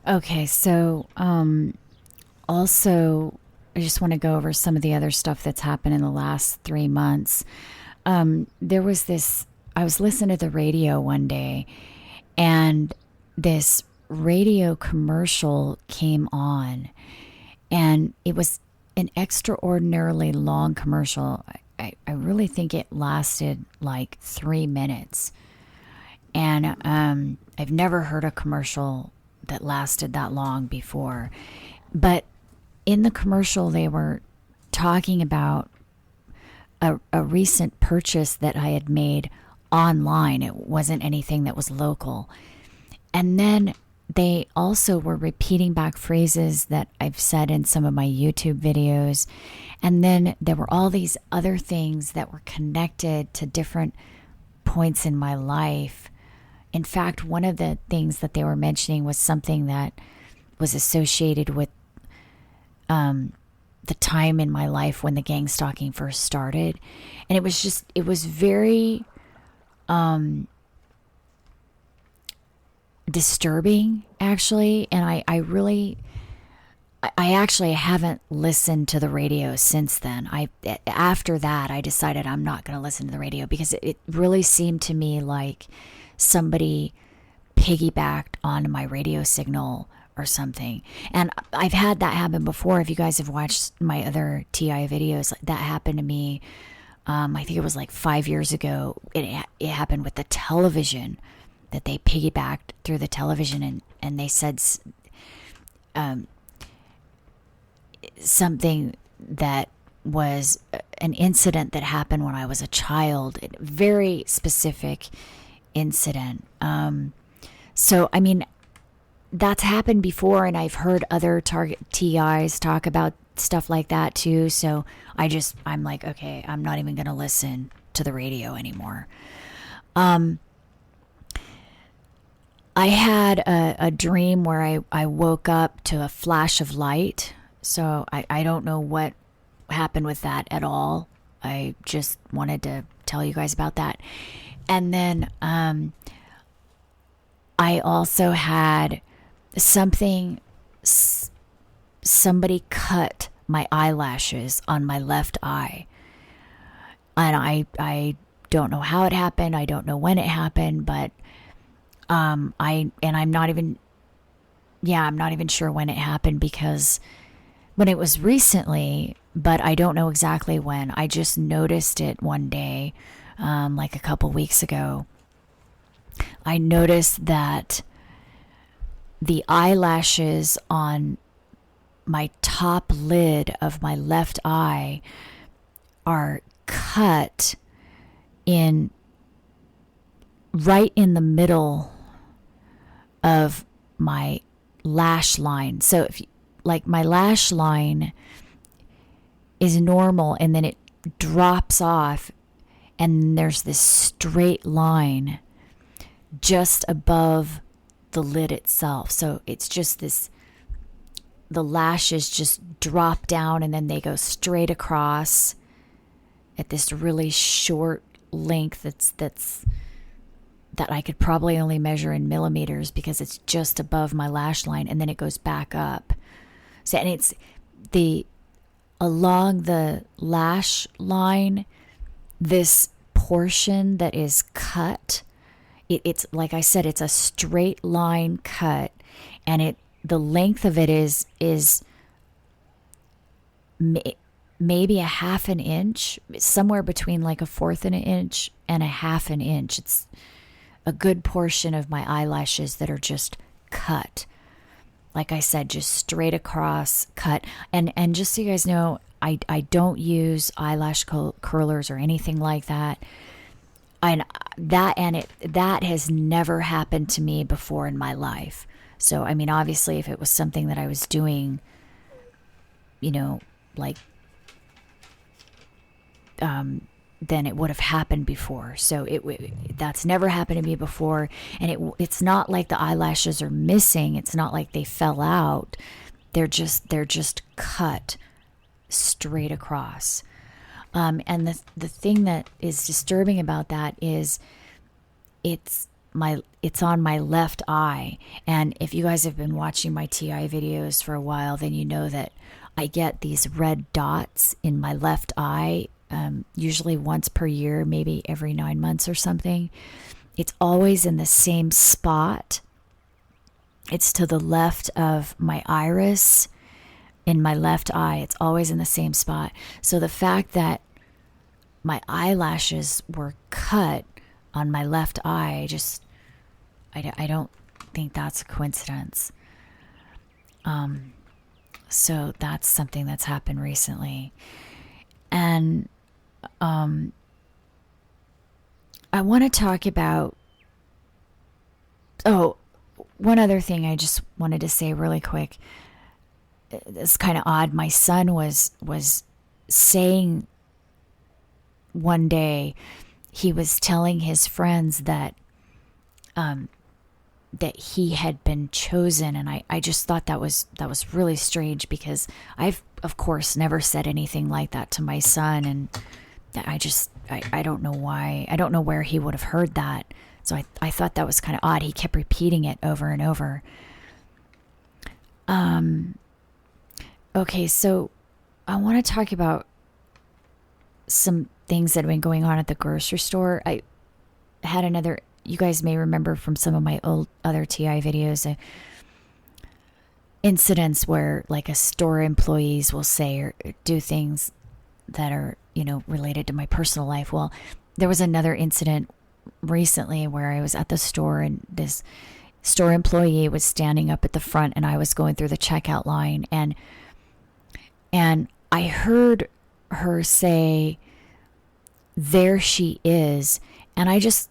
Okay, so also, I just want to go over some of the other stuff that's happened in the last 3 months. There was this, I was listening to the radio one day, and this radio commercial came on, and it was an extraordinarily long commercial. I really think it lasted like 3 minutes. And I've never heard a commercial that lasted that long before. But in the commercial, they were talking about a recent purchase that I had made online. It wasn't anything that was local. And then they also were repeating back phrases that I've said in some of my YouTube videos. And then there were all these other things that were connected to different points in my life. In fact, one of the things that they were mentioning was something that was associated with the time in my life when the gang stalking first started. And it was very disturbing, actually. And I actually haven't listened to the radio since then. After that, I decided I'm not going to listen to the radio because it really seemed to me like somebody piggybacked on my radio signal or something. And I've had that happen before. If you guys have watched my other TI videos, that happened to me. I think it was like 5 years ago. It happened with the television, that they piggybacked through the television, and they said something that was an incident that happened when I was a child. Very specific incident. So, I mean, that's happened before, and I've heard other target TIs talk about stuff like that too. So I'm like, okay, I'm not even going to listen to the radio anymore. I had a dream where I woke up to a flash of light. So I don't know what happened with that at all. I just wanted to tell you guys about that. And then I also had somebody cut my eyelashes on my left eye. And I don't know how it happened. I don't know when it happened, but I'm not even sure when it happened, because when it was recently, but I don't know exactly when. I just noticed it one day, like a couple weeks ago. I noticed that the eyelashes on my top lid of my left eye are cut right in the middle of my lash line. So like my lash line is normal, and then it drops off, and there's this straight line just above the lid itself. So it's just the lashes just drop down, and then they go straight across at this really short length that I could probably only measure in millimeters, because it's just above my lash line, and then it goes back up. So, and it's along the lash line, this portion that is cut, it's like I said, it's a straight line cut, and the length of it is maybe a half an inch, somewhere between like a fourth of an inch and a half an inch. It's a good portion of my eyelashes that are just cut. Like I said, just straight across cut. And just so you guys know, I don't use eyelash curlers or anything like that. And that has never happened to me before in my life. So, I mean, obviously, if it was something that I was doing, like, then it would have happened before. So that's never happened to me before. And it's not like the eyelashes are missing. It's not like they fell out. They're just cut straight across. And the thing that is disturbing about that is it's on my left eye. And if you guys have been watching my TI videos for a while, then you know that I get these red dots in my left eye, usually once per year, maybe every 9 months or something. It's always in the same spot. It's to the left of my iris in my left eye. It's always in the same spot. So the fact that my eyelashes were cut on my left eye, I don't think that's a coincidence. So that's something that's happened recently. And I want to talk about, one other thing I just wanted to say really quick. It's kind of odd. My son was saying one day, he was telling his friends that that he had been chosen, and I just thought that was really strange, because I've of course never said anything like that to my son, and I don't know why. I don't know where he would have heard that. So I thought that was kind of odd. He kept repeating it over and over. Okay, so I want to talk about some things that have been going on at the grocery store. I had another, you guys may remember from some of my old other TI videos, incidents where like a store employees will say or do things that are, related to my personal life. Well, there was another incident recently where I was at the store, and this store employee was standing up at the front, and I was going through the checkout line, and I heard her say, "There she is," and I just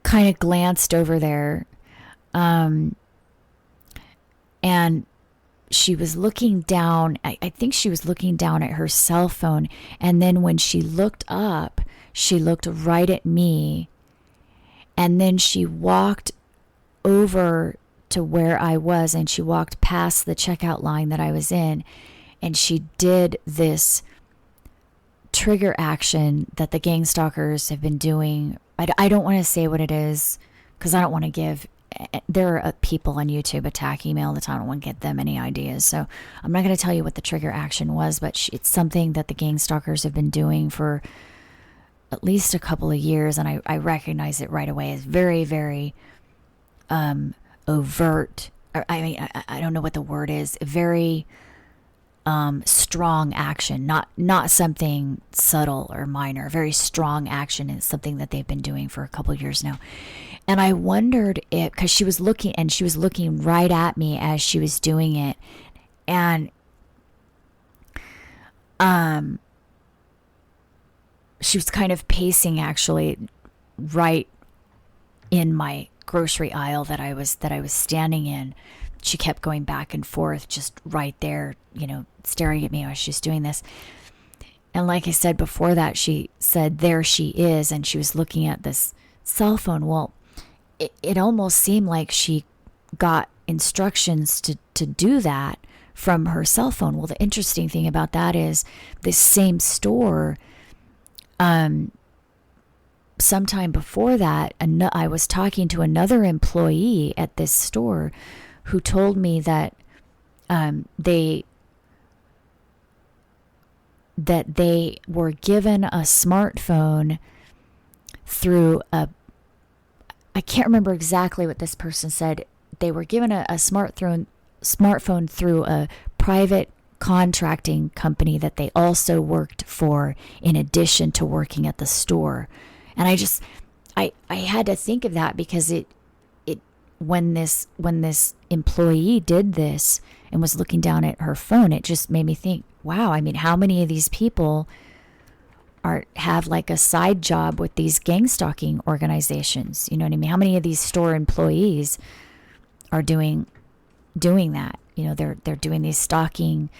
kind of glanced over there, and she was looking down. I think she was looking down at her cell phone, and then when she looked up, she looked right at me, and then she walked over to where I was, and she walked past the checkout line that I was in, and she did this trigger action that the gang stalkers have been doing. I don't want to say what it is, because I don't want to give, there are people on YouTube attacking me all the time. I don't want to get them any ideas. So I'm not going to tell you what the trigger action was, but it's something that the gang stalkers have been doing for at least a couple of years. And I recognize it right away as very, very overt. I don't know what the word is. Very strong action, not something subtle or minor. Very strong action is something that they've been doing for a couple of years now. And I wondered if, because she was looking right at me as she was doing it, and she was kind of pacing actually right in my grocery aisle that I was standing in. She kept going back and forth just right there, staring at me as she's doing this. And like I said before that, she said, "There she is," and she was looking at this cell phone. Well, it almost seemed like she got instructions to do that from her cell phone. Well, the interesting thing about that is this same store, sometime before that, I was talking to another employee at this store who told me that they were given a smartphone through I can't remember exactly what this person said. They were given a smartphone through a private contracting company that they also worked for in addition to working at the store. And I had to think of that, because when this employee did this and was looking down at her phone, it just made me think, wow, how many of these people have like a side job with these gang stalking organizations? You know what I mean? How many of these store employees are doing that? They're doing these stalking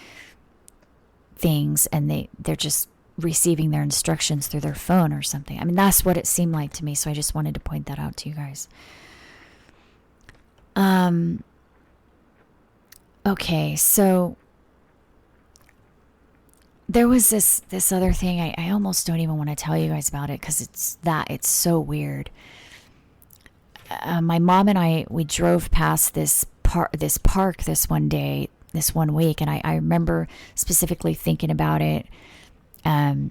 things, and they're just receiving their instructions through their phone or something. That's what it seemed like to me. So I just wanted to point that out to you guys. Okay, so there was this other thing. I almost don't even want to tell you guys about it, because it's so weird. my mom and we drove past this park this one day, this one week, and I remember specifically thinking about it, I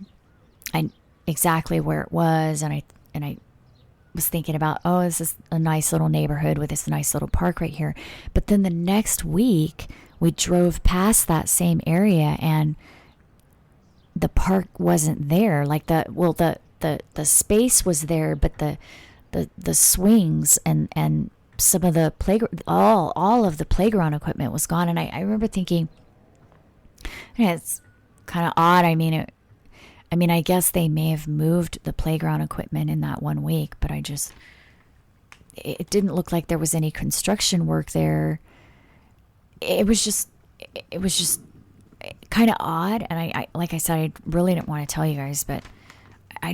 exactly where it was, and I was thinking about, oh, this is a nice little neighborhood with this nice little park right here. But then the next week we drove past that same area, and the park wasn't there. Like the space was there, but the swings and some of the playground, all of the playground equipment was gone. And I remember thinking, it's kind of odd. I mean, I guess they may have moved the playground equipment in that one week, but it didn't look like there was any construction work there. It was just kind of odd. And I like I said, I really didn't want to tell you guys, but I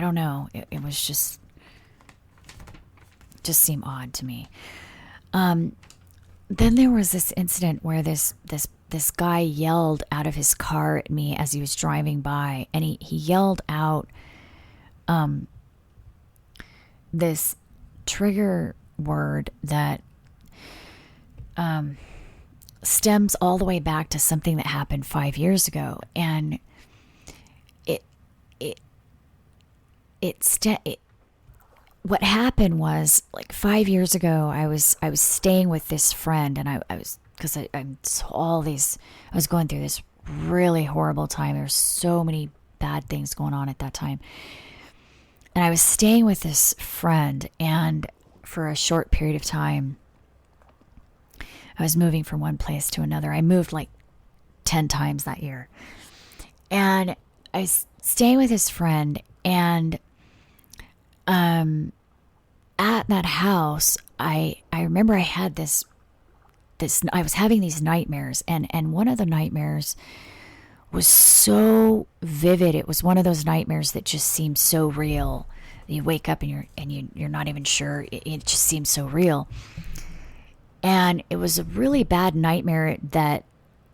don't know. It was just seemed odd to me. Then there was this incident where this guy yelled out of his car at me as he was driving by, and he yelled out this trigger word that stems all the way back to something that happened 5 years ago. And what happened was, like, 5 years ago, I was staying with this friend, and I was going through this really horrible time. There were so many bad things going on at that time. And I was staying with this friend, and for a short period of time, I was moving from one place to another. I moved like 10 times that year. And I was staying with this friend, and at that house, I remember I had this I was having these nightmares, and one of the nightmares was so vivid. It was one of those nightmares that just seemed so real. You wake up and you're not even sure. It just seems so real. And it was a really bad nightmare that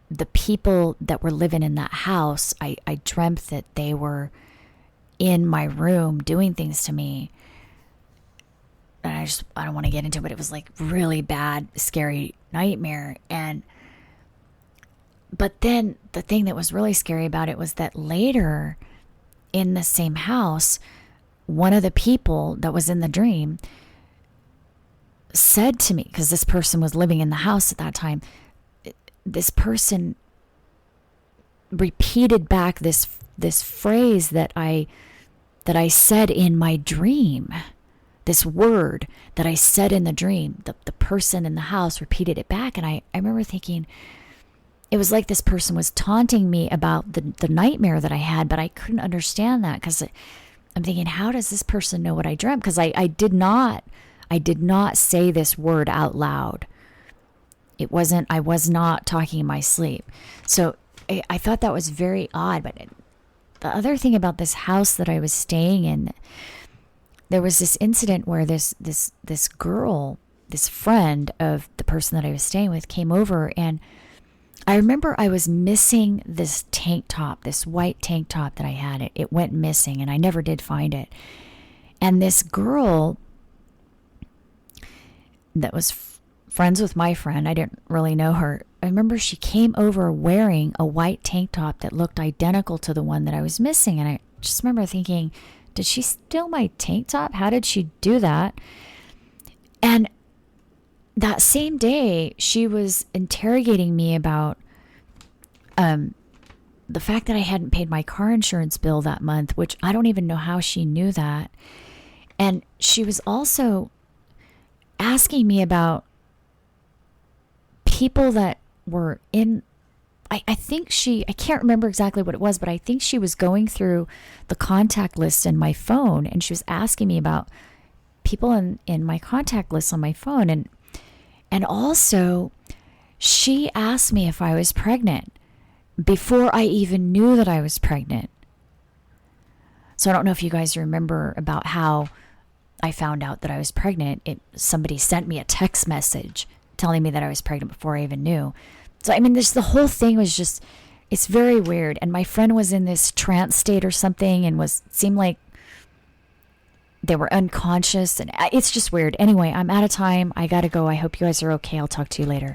the people that were living in that house, I dreamt that they were in my room doing things to me. And I don't want to get into it, but it was like really bad, scary nightmare. But then the thing that was really scary about it was that later in the same house, one of the people that was in the dream said to me, because this person was living in the house at that time, this person repeated back this phrase that I said in my dream. This word that I said in the dream, the person in the house repeated it back. And I remember thinking, it was like this person was taunting me about the nightmare that I had, but I couldn't understand that, because I'm thinking, how does this person know what I dreamt? Because I did not say this word out loud. I was not talking in my sleep. So I thought that was very odd. But the other thing about this house that I was staying in, there was this incident where this girl, this friend of the person that I was staying with, came over, and I remember I was missing this tank top, this white tank top that I had. It went missing, and I never did find it. And this girl that was friends with my friend, I didn't really know her, I remember she came over wearing a white tank top that looked identical to the one that I was missing. And I just remember thinking, did she steal my tank top? How did she do that? And that same day, she was interrogating me about the fact that I hadn't paid my car insurance bill that month, which I don't even know how she knew that. And she was also asking me about people that were in, I can't remember exactly what it was, but I think she was going through the contact list in my phone, and she was asking me about people in my contact list on my phone. And also she asked me if I was pregnant before I even knew that I was pregnant. So I don't know if you guys remember about how I found out that I was pregnant. Somebody sent me a text message telling me that I was pregnant before I even knew. So, I mean, the whole thing was just, it's very weird. And my friend was in this trance state or something, and seemed like they were unconscious, and it's just weird. Anyway, I'm out of time. I gotta go. I hope you guys are okay. I'll talk to you later.